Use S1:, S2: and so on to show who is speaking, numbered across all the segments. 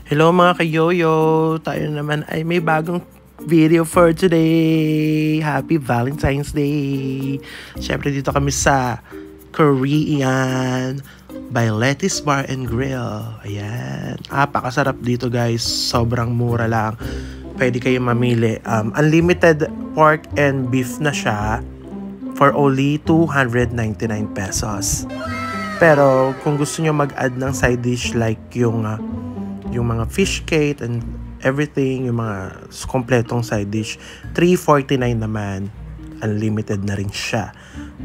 S1: Hello mga kayoyo! Tayo naman ay may bagong video for today! Happy Valentine's Day! Siyempre dito kami sa Korean by Letty's Bar and Grill. Ayan. Napakasarap dito guys. Sobrang mura lang. Pwede kayong mamili. Unlimited pork and beef na siya for only 299 pesos. Pero kung gusto nyo mag-add ng side dish like yung mga fish cake and everything, yung mga kompletong side dish, 349 naman. Unlimited na rin siya.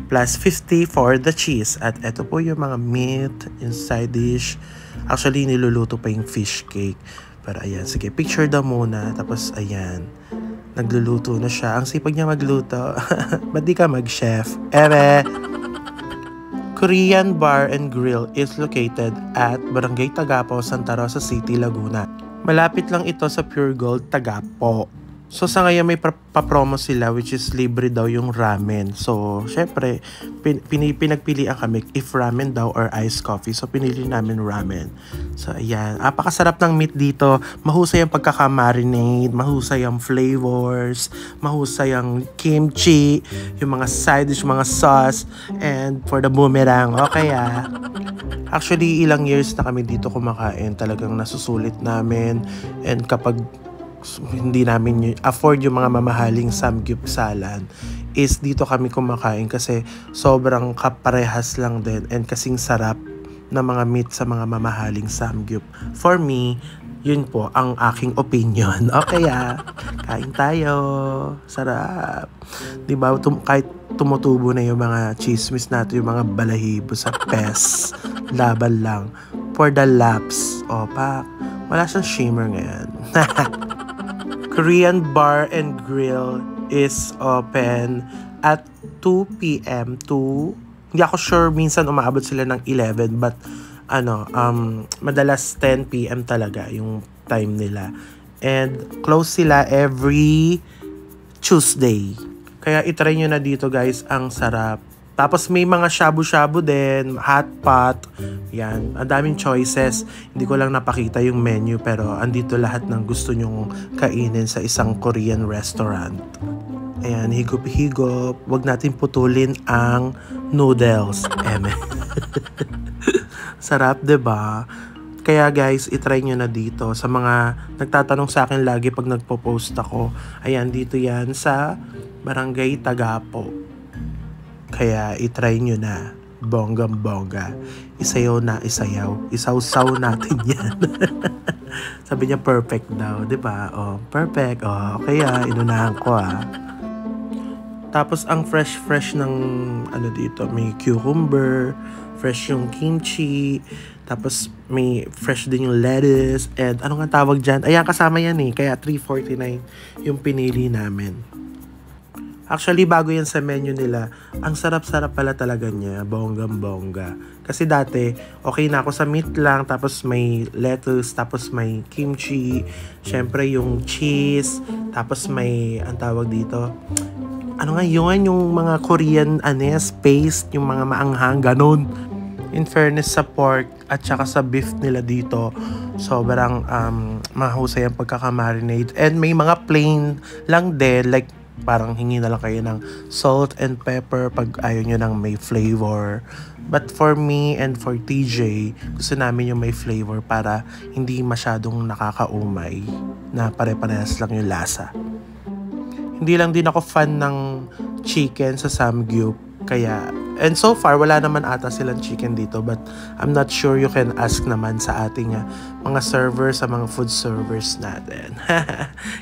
S1: Plus 50 for the cheese. At eto po yung mga meat, yung side dish. Actually, niluluto pa yung fish cake. Pero ayan, sige, picture daw muna. Tapos ayan, nagluluto na siya. Ang sipag niya magluto. Ba't di ka mag-chef? Korean Bar and Grill is located at Barangay Tagapo, Santa Rosa City, Laguna. Malapit lang ito sa Pure Gold, Tagapo. So sa ngayon may pa-promo sila which is libre daw yung ramen. So syempre pinagpilian kami if ramen daw or iced coffee. So pinili namin ramen. So ayan, napakasarap ng meat dito. Mahusay ang pagkaka-marinate, mahusay ang flavors, mahusay ang kimchi, yung mga side dish, mga sauce, and for the boomerang. Okay Actually, ilang years na kami dito kumakain. Talagang nasusulit namin. And kapag hindi namin afford yung mga mamahaling samgyupsalan, is dito kami kumakain kasi sobrang kaparehas lang din and kasing sarap na mga meat sa mga mamahaling samgyup. For me, yun po ang aking opinion. Okay kain tayo. Sarap. Diba, kahit tumutubo na yung mga chismis natin, yung mga balahibo sa pes. Laban lang. For the laps. Pak. Wala siyang shimmer ngayon. Korean Bar and Grill is open at 2 p.m. to, hindi ako sure, minsan umaabot sila ng 11 but madalas 10 p.m. talaga yung time nila. And close sila every Tuesday. Kaya itry nyo na dito guys, ang sarap. Tapos may mga shabu-shabu din, hot pot. Yan, ang daming choices. Hindi ko lang napakita yung menu pero andito lahat ng gusto nyong kainin sa isang Korean restaurant. Ayan, higop-higop. Huwag natin putulin ang noodles. Sarap, 'di ba? Kaya guys, itry nyo na dito. Sa mga nagtatanong sa akin lagi pag nagpo-post ako. Ayan, dito yan sa Barangay Tagapo. Kaya itry nyo na. Bonggang-bongga. Isayaw na isayaw. Isaw-saw natin yan. Sabi niya perfect daw. Diba? Perfect. Kaya inunahan ko Tapos ang fresh ng dito. May cucumber. Fresh yung kimchi. Tapos may fresh din yung lettuce. And ano nga tawag dyan? Ayan, kasama yan Kaya 349 yung pinili namin. Actually, bago yan sa menu nila, ang sarap-sarap pala talaga niya, bonggang-bongga. Kasi dati, okay na ako sa meat lang, tapos may lettuce, tapos may kimchi, syempre yung cheese, tapos may, ang tawag dito, ano nga yun, yung mga Korean paste, yung mga maanghang, ganun. In fairness sa pork at saka sa beef nila dito, sobrang mahusay ang pagkakamarinate. And may mga plain lang din, like parang hingi na lang kayo ng salt and pepper pag ayaw nyo ng may flavor. But for me and for TJ, gusto namin yung may flavor para hindi masyadong nakakaumay na pare-parehas lang yung lasa. Hindi lang din ako fan ng chicken sa samgyup. Kaya, and so far, wala naman ata silang chicken dito. But I'm not sure, you can ask naman sa ating mga servers, sa mga food servers natin.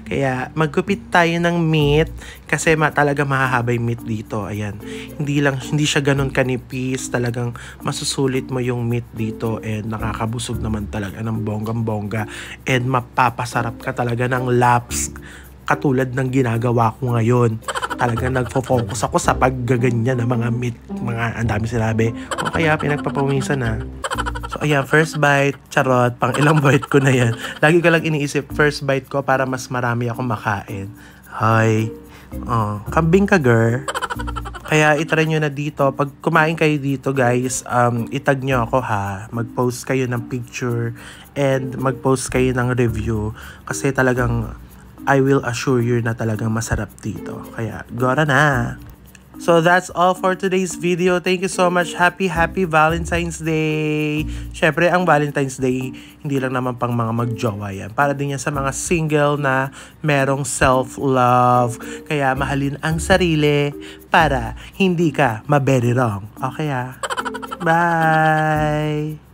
S1: Kaya, magkupit tayo ng meat. Kasi talaga mahahaba yung meat dito. Ayan. Hindi siya ganun kanipis. Talagang masusulit mo yung meat dito. And nakakabusog naman talaga ng bonggang-bongga. And mapapasarap ka talaga ng laps. Katulad ng ginagawa ko ngayon. Talagang nagfo-focus ako sa paggaganyan ng mga meat, ang dami sinabi. O kaya pinagpapawisan So ayan, first bite, charot, pang ilang bite ko na yan. Lagi ko lang iniisip, first bite ko para mas marami akong makain. Hoy, kambing ka girl. Kaya itry nyo na dito. Pag kumain kayo dito guys, itag nyo ako ha. Mag-post kayo ng picture and mag-post kayo ng review. Kasi talagang I will assure you na talagang masarap dito. Kaya gora na! So that's all for today's video. Thank you so much. Happy Valentine's Day! Syempre, ang Valentine's Day, hindi lang naman pang mga magjowa yan. Para din yan sa mga single na merong self-love. Kaya mahalin ang sarili para hindi ka ma-very wrong. Okay ah? Bye!